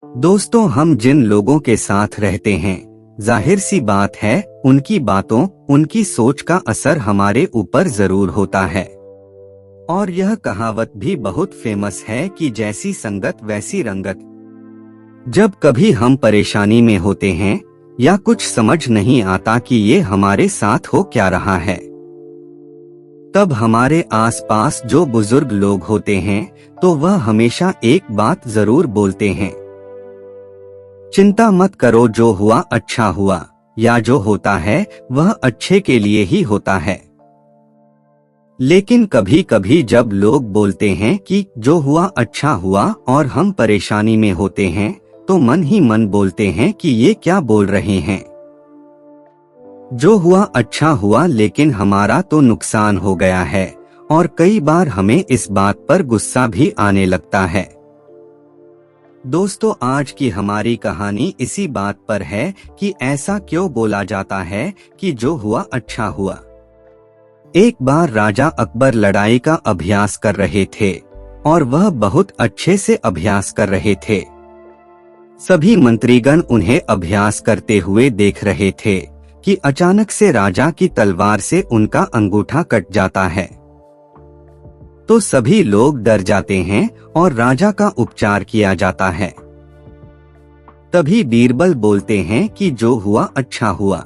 दोस्तों, हम जिन लोगों के साथ रहते हैं, जाहिर सी बात है उनकी बातों, उनकी सोच का असर हमारे ऊपर जरूर होता है। और यह कहावत भी बहुत फेमस है कि जैसी संगत वैसी रंगत। जब कभी हम परेशानी में होते हैं या कुछ समझ नहीं आता कि ये हमारे साथ हो क्या रहा है, तब हमारे आसपास जो बुजुर्ग लोग होते हैं तो वह हमेशा एक बात जरूर बोलते हैं, चिंता मत करो, जो हुआ अच्छा हुआ, या जो होता है वह अच्छे के लिए ही होता है। लेकिन कभी कभी जब लोग बोलते हैं कि जो हुआ अच्छा हुआ और हम परेशानी में होते हैं, तो मन ही मन बोलते हैं कि ये क्या बोल रहे हैं। जो हुआ अच्छा हुआ, लेकिन हमारा तो नुकसान हो गया है। और कई बार हमें इस बात पर गुस्सा भी आने लगता है। दोस्तों, आज की हमारी कहानी इसी बात पर है कि ऐसा क्यों बोला जाता है कि जो हुआ अच्छा हुआ। एक बार राजा अकबर लड़ाई का अभ्यास कर रहे थे और वह बहुत अच्छे से अभ्यास कर रहे थे। सभी मंत्रीगण उन्हें अभ्यास करते हुए देख रहे थे कि अचानक से राजा की तलवार से उनका अंगूठा कट जाता है। तो सभी लोग डर जाते हैं और राजा का उपचार किया जाता है। तभी बीरबल बोलते हैं कि जो हुआ अच्छा हुआ।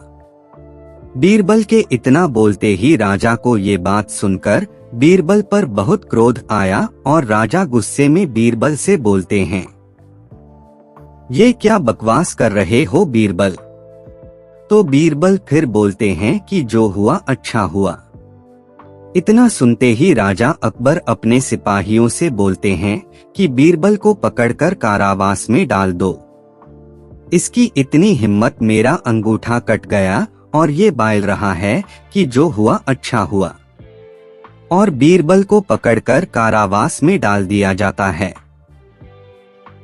बीरबल के इतना बोलते ही राजा को ये बात सुनकर बीरबल पर बहुत क्रोध आया और राजा गुस्से में बीरबल से बोलते हैं, ये क्या बकवास कर रहे हो बीरबल। तो बीरबल फिर बोलते हैं कि जो हुआ अच्छा हुआ। इतना सुनते ही राजा अकबर अपने सिपाहियों से बोलते हैं कि बीरबल को पकड़कर कारावास में डाल दो। इसकी इतनी हिम्मत, मेरा अंगूठा कट गया और ये बायल रहा है कि जो हुआ अच्छा हुआ। और बीरबल को पकड़कर कारावास में डाल दिया जाता है।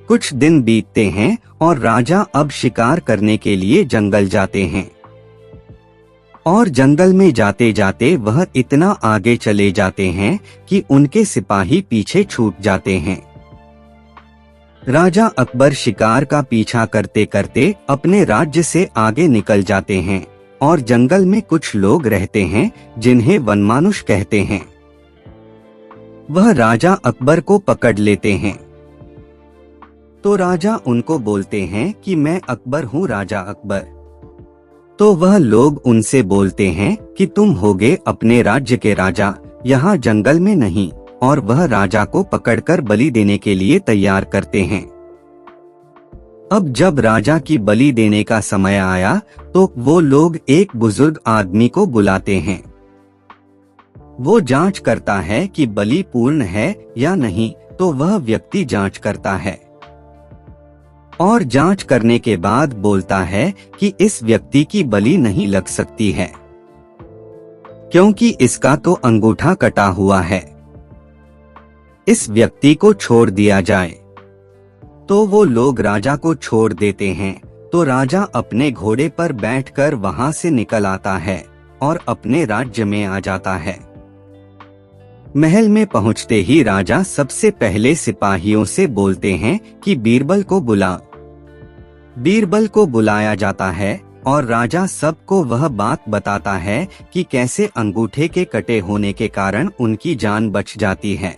कुछ दिन बीतते हैं और राजा अब शिकार करने के लिए जंगल जाते हैं। और जंगल में जाते जाते वह इतना आगे चले जाते हैं कि उनके सिपाही पीछे छूट जाते हैं। राजा अकबर शिकार का पीछा करते करते अपने राज्य से आगे निकल जाते हैं और जंगल में कुछ लोग रहते हैं जिन्हें वनमानुष कहते हैं। वह राजा अकबर को पकड़ लेते हैं। तो राजा उनको बोलते हैं कि मैं अकबर हूँ, राजा अकबर। तो वह लोग उनसे बोलते हैं कि तुम होगे अपने राज्य के राजा, यहाँ जंगल में नहीं। और वह राजा को पकड़कर बलि देने के लिए तैयार करते हैं। अब जब राजा की बलि देने का समय आया तो वो लोग एक बुजुर्ग आदमी को बुलाते हैं। वो जांच करता है कि बलि पूर्ण है या नहीं। तो वह व्यक्ति जांच करता है और जांच करने के बाद बोलता है कि इस व्यक्ति की बलि नहीं लग सकती है, क्योंकि इसका तो अंगूठा कटा हुआ है। इस व्यक्ति को छोड़ दिया जाए। तो वो लोग राजा को छोड़ देते हैं। तो राजा अपने घोड़े पर बैठकर वहां से निकल आता है और अपने राज्य में आ जाता है। महल में पहुंचते ही राजा सबसे पहले सिपाहियों से बोलते हैं कि बीरबल को बुला। बीरबल को बुलाया जाता है और राजा सबको वह बात बताता है कि कैसे अंगूठे के कटे होने के कारण उनकी जान बच जाती है।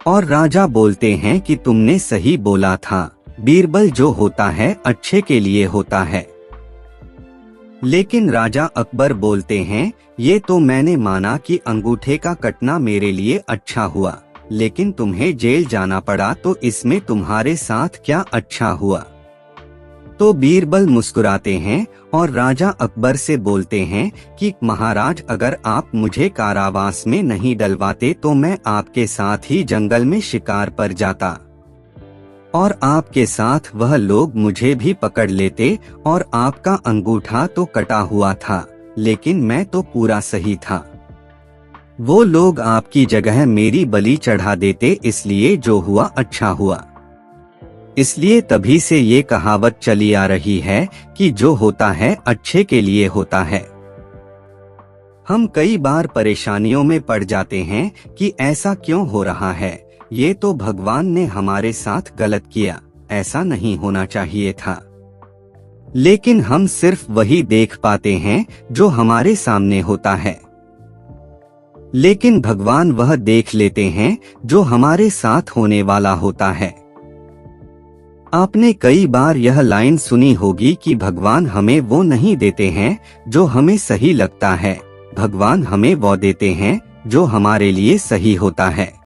और राजा बोलते हैं कि तुमने सही बोला था, बीरबल जो होता है अच्छे के लिए होता है। लेकिन राजा अकबर बोलते हैं, ये तो मैंने माना कि अंगूठे का कटना मेरे लिए अच्छा हुआ, लेकिन तुम्हें जेल जाना पड़ा तो इसमें तुम्हारे साथ क्या अच्छा हुआ। तो बीरबल मुस्कुराते हैं और राजा अकबर से बोलते हैं कि महाराज, अगर आप मुझे कारावास में नहीं डलवाते तो मैं आपके साथ ही जंगल में शिकार पर जाता और आपके साथ वह लोग मुझे भी पकड़ लेते और आपका अंगूठा तो कटा हुआ था, लेकिन मैं तो पूरा सही था। वो लोग आपकी जगह मेरी बलि चढ़ा देते, इसलिए जो हुआ अच्छा हुआ। इसलिए तभी से ये कहावत चली आ रही है कि जो होता है अच्छे के लिए होता है। हम कई बार परेशानियों में पड़ जाते हैं कि ऐसा क्यों हो रहा है, ये तो भगवान ने हमारे साथ गलत किया, ऐसा नहीं होना चाहिए था। लेकिन हम सिर्फ वही देख पाते हैं जो हमारे सामने होता है, लेकिन भगवान वह देख लेते हैं जो हमारे साथ होने वाला होता है। आपने कई बार यह लाइन सुनी होगी कि भगवान हमें वो नहीं देते हैं जो हमें सही लगता है, भगवान हमें वो देते हैं जो हमारे लिए सही होता है।